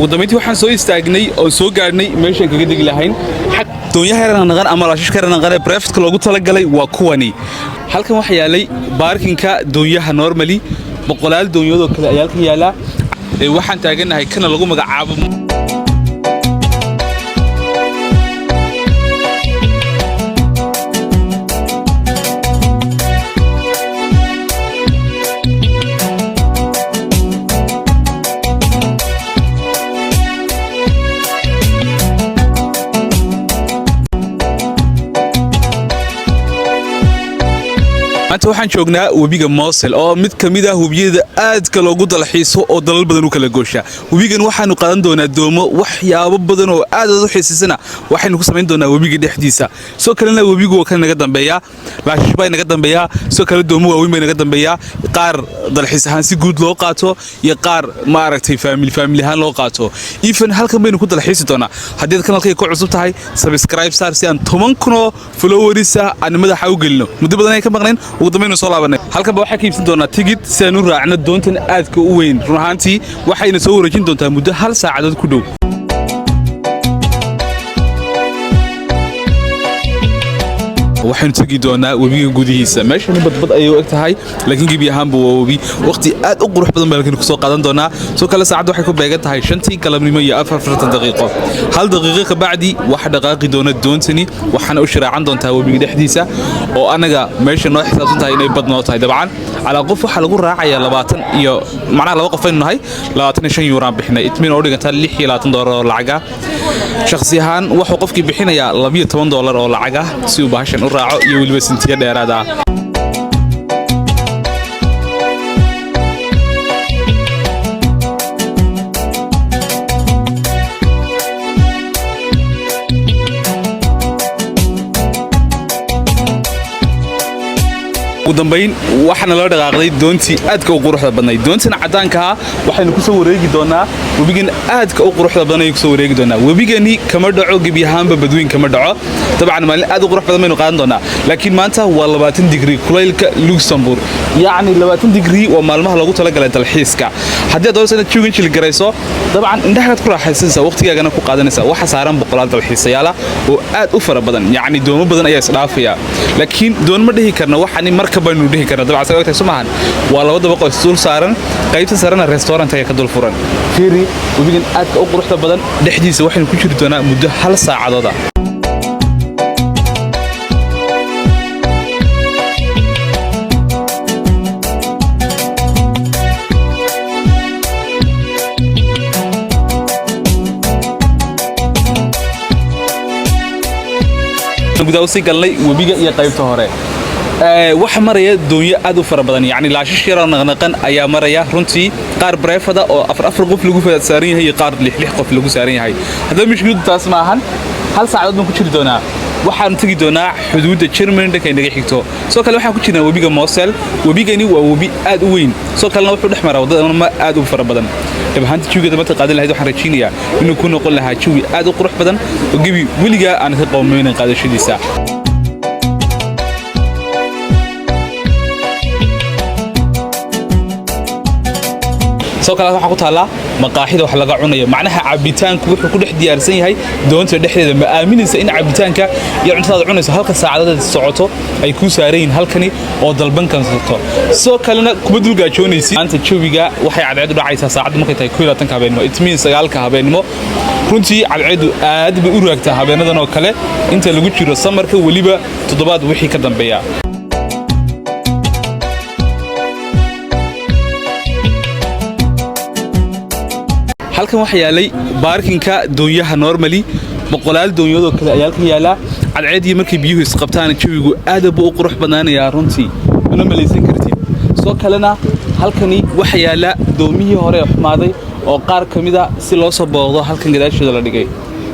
ودميتي waxaan soo istaagnay oo soo gaarnay meesha kaga digi lahayn doonyaha yarana naqan ama laashish karana naqan private loogu talagalay waa kuwani halkan waxa yaalay baarkinka doonyaha normally boqolaal doonyood oo kale ayaa ka yaala waxaan taaganahay kana lagu magacaabo أنت waxaan joognaa webiga Moosel oo mid kamid ah webiyada aadka loogu dalxiiso oo dalal badan u kala goosha webigan waxaanu qaadan doonaa doomo waxyaabo badan oo aad u xiisisana waxaynu ku sameyn doonaa webiga dhexdiisa soo kalena webigu waa kan naga dambeeya laashish bay naga dambeeya soo kale doomo waaweyn bay naga dambeeya qaar dalxiis ahaan si guud loo qaato iyo qaar ma aragtay family ahaan loo qaato even halkan baynu ku dalxiisi doonaa haddii kanalkay ku cusub tahay subscribe saar si aan 10,000 followers aan madaxa u gelino muddo badan ay ka maqneen ugu dambeyn soo laabanay halkan waxa ka iibsan doonaa ticket si aan u raacno doontan aadka u weyn run ahaantii waxayna soo wareejin doontaa muddo hal saacadood ku dhow waxaan tagi doonaa webiga gudihiisa meeshan badbad ayay u eg tahay laakiin gebi ahaanba waa webi waqti aad u qurux badan baan ku soo qaadan doonaa soo kale saacad waxay ku beegan tahay 5 galabnimo iyo 40 daqiiqo hal daqiiqo ka bacdi wax dhaqaaqi doona doontani waxaana u shiraacan doontaa webiga dhexdiisa oo anaga meesha noo xisaabsan tahay inay badnoo tahay dabcan ala qof waxa lagu raacaya 20 iyo macnaha laba qof aynu nahay 25 euro aan bixinay itmin oo dhiganta $26 oo lacag ah shakhsi ahaan wuxuu qofkii bixinaya $12 oo lacag ah si uu baashan raaco iyo waliba sintiya dheeraad ah ودنبين waxana la dhaqaaqday doontii aadka u quruxda badnay doontina cadaanka waxaynu ku soo wareegi doonaa webigan aadka u quruxda badan ay ku soo wareegi doonaa webigani kama dhaco gebi ahaanba badweyn kama dhaco dabcan maalin aad u qurux badan baynu qaadan doonaa laakiin maanta waa 20 degree kulaylka Luxembourg yaani 20 degree waa maalmaha lagu tala galay dalxiiska haddii aad doonayso joogin jil garayso dabcan indhaha ku raaxaysanaysa waqtigaagana ku qaadanaysa waxa saaran boqolaal dalxiisayaal oo aad u fara badan yaani doomo badan ayaa isdhaafaya laakiin doon ma dhihi karna waxani marka baynu dhihi karna dabcan sababta Soomahan waa laba dabaqo isdul saaran qaybta sarana restaurant ay ka dul furan fiiri webigan aadka u quruxda badan dhexdiisa waxaynu ku jiri doonaa muddo hal saacadood gudaha si galnay webiga iyo qaybta hore waxa maraya doonyo aad u fara badan yaani laashish yar naqnaqan ayaa maraya runtii qaar breefada oo afar qof lagu saaran yahay iyo qaar lix qof lagu saaran yahay hadaba mishkiiladu taas ma ahan hal saacadood baan ku jiri doonaa waxaan tagi doonaa xuduudda Germany dhanka inaga xigto soo kale waxaan ku jirnaa webiga Moosel webigani waa webi aad u weyn soo kalena wuxuu dhex maraa wadada aad u fara badan dabahanta juuga daba qaadan lahayd waxaan rajaynayaa inuu ku noqon lahaa juugi aad u qurux badan oo gebi weliga aan ka qowmeyn qaadashadiisa soo kale waxa ku taala maqaaxida wax laga cunayo macnaha cabitaanku wuxuu ku dhex diyaarsan yahay doonta dhexdeeda ma aaminaysa in cabitaanka iyo cuntada cunayso halka saacadood socoto ay ku saareen halkani oo dalban kan socoto soo kalena kuma dulgaajoonaysi anta jawiga waxay cadceedu dhacaysaa saacad markay tahay 12 habeenimo itmiin 9 habeenimo runtii cadceedu aad bay u raagtaa habeenadan oo kale inta lagu jiro samarka waliba toddobaad wixii ka dambeeya halkan waxa yaalay baarkinka doonyaha normally boqolaal doonyood oo kale ayaa ka yaala cadceedii markay biyuhu isqabtaan jawigu aad buu u qurux badnaanayaa runtii una malaysan kartid soo kalena halkani waxa yaala doomihii hore xumaaday oo qaar kamida si loo soo booqdo halkan gadaashooda la dhigay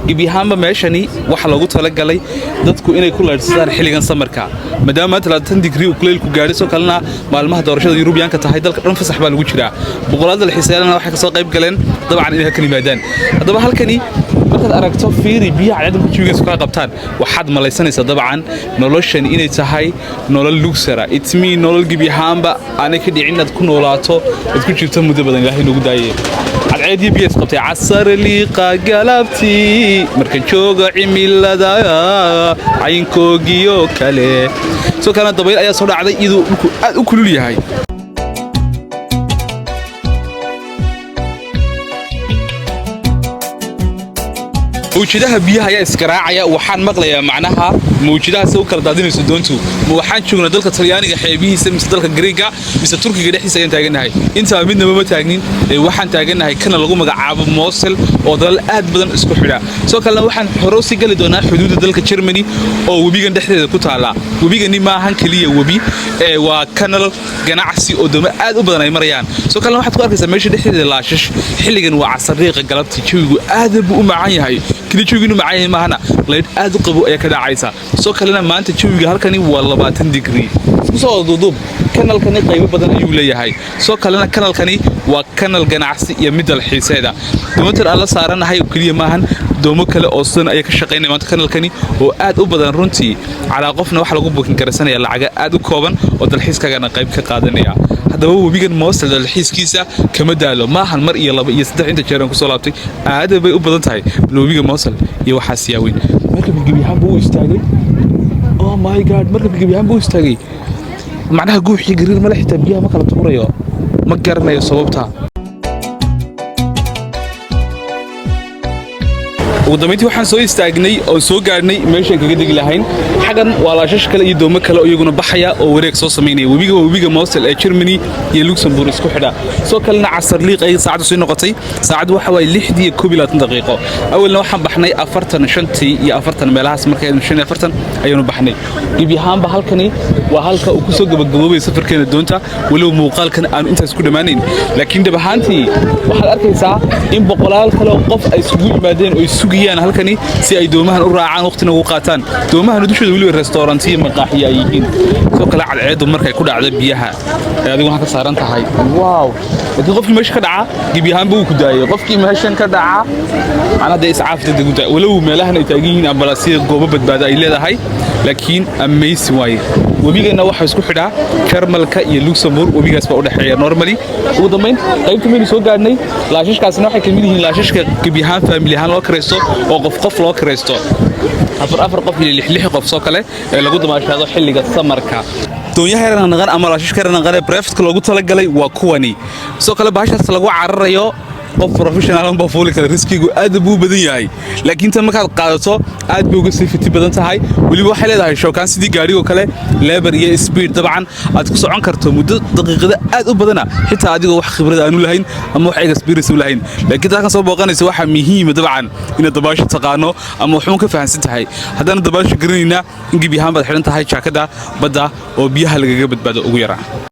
gebi ahaanba meeshani waxa lagu tala galay dadku inay ku leedsadaan xilligan samarka maadaama 30 degree kuleylku gaadhay soo kalena maalmaha doorashada Yurubiyaanka tahay dalka dhan fasax baa lagu jiraa boqolaal dalxiisayaal waxay ka soo qayb galeen dabcan inay halkan yimaadaan hadaba halkani markaad aragto fiiri biyaha cadceedda juugiisa ka qabtaan waxaad malaysanaysaa dabcan noloshan inay tahay nolol luxury it mean nolol gebi ahaanba aanay ka dhicin inaad ku noolaato ad ku jirto muddo badan Ilaahay nagu daayay cadceed iyo biyo isqabtay casar liiqa galabtii marka jooga cimilada caynkoogiyo kale soo kana dabayl ayaa soo dhacday iyadoo dhulku aad u kulul yahay موجودها بيها يا إسكراعية وحان مغلية معناها موجودها سو كلا دادين سودونتو وحان شغلنا دلك الطلياني حبيه سمس دلك الجريجا بس التركي قد يحس أن تاجنا هاي أنت منا ما تاجنين وحان تاجنا هاي كنا لقوم عاب موصل وضل أد بدن إسكوحنا سو كلا وحان حروسي قال دونا حدود دلك الشرمني أو وبيجن دحدة كتالا وبيجن ما هن كلية وبي وكنا جناعسي قدام أد بدن أي مريان سو كلا واحد قارك سميش دحدة لاشش حلقن وعصريق قلبتي شو أد بقوم هاي كذي شوفينه معايا معنا لقيت أذقبوا أي كذا عيسى سو كلنا ما أنت تشوفي هالكني والله باتن ديجري سو ضدوب كنال كني قريب بدن يولي هاي سو كلنا كنال كني وكنال جناعسي يمد الحسادة دومتر الله صارنا هاي وكلية معهن دومو كلا أصلا أي كشقين ما كنال كني وأد بدن رنتي على قفنا واحد لقوم بكن كرسنا يلا عجا أد كوبن ودالحس كجنا قريب كقادنيا هذا هو بيجن موصل للحس كيسة كمدالو ما هالمرء يلا يستدعي أنت جيران كسولاتي هذا بيقبضن تاي لو بيجن موصل يوحس ياوي مركب الجبيهان بو يستاجي أوه ماي جاد مركب الجبيهان بو يستاجي معناها جوح يجرير ملح تبيها ما كانت تمريا ما قرنا يصوبتها ودميتي waxaan soo istaagnay oo soo gaarnay meeshan kaga digi lahayn xagan wala shash kale iyo doomo kale oo iyaguna baxaya oo wareeg soo sameynay webiga Mosel ee Germany iyo Luxembourg isku xidha soo kalena casar liiq ay saacadu soo noqotay saacadu waxa way 6:12 daqiiqo awalna waxaan baxnay 45 iyo 40 meelahaas markay 45 ayaynu baxnay gibiyahaanba halkani waa halka uu ku soo gabagaboobay safarkeena doonta walow muuqaalkan aan intaas ku dhamaanayn laakiin dab ahaantii waxaad arkaysaa in boqolaal kale oo qof ay isugu yimaadeen oo isugu halkani si ay doomahan u raacaan waqtina ugu qaataan doomahan dushooda waliba restaurantiyo maqaaxiya ay yihiin soo kala cadceedu markay ku dhacdo biyaha adigu waxa ka saaran tahay waaw hadii qofkii meesha ka dhaca gibiyahan buu ku daayay qofkii meeshan ka dhaca ana day iscaafta degta walow meelahan ay taagiin ambalaasiyo goobo badbaado ay leedahay laakiin amazing way wabigana waxa isku xidhaa Jarmalka iyo Luxembourg wabigaas baa u dhaxeeya normally ugu dambeyn qaybta meel soo gaarnay laashashkaasna waxay kamid yihiin laashashka gibiyahan family ahaan loo kareysto oo qof loo kareysto afar qof iyo lix qof soo kale ee lagu damaashaado xilliga samarka doonyaha yaran naqan ama laashashka yaran naqan ee private loogu talagalay waa kuwani soo kale baashaas lagu cararayo qof professional oo fuuli kara riskigu aad buu badan yahay laakiin tan markaad qaadato aad buu uga safety badan tahay waliba waxay leedahay shookaan sidii gaariga kale lever iyo speed dabcan aad ku socon karto muddo daqiiqada aad u badana xitaa adigoo wax khibrad aanu lahayn ama wax experience u lahayn laakiin dadkan soo booqanaysa waxa muhiim dabcan in dabaasho taqaano ama wuxuu ka fahansan tahay haddana dabaasho garanayna in gibiyahan baad xiran tahay jaakada badda oo biyaha lagaga badbaado ugu yaraan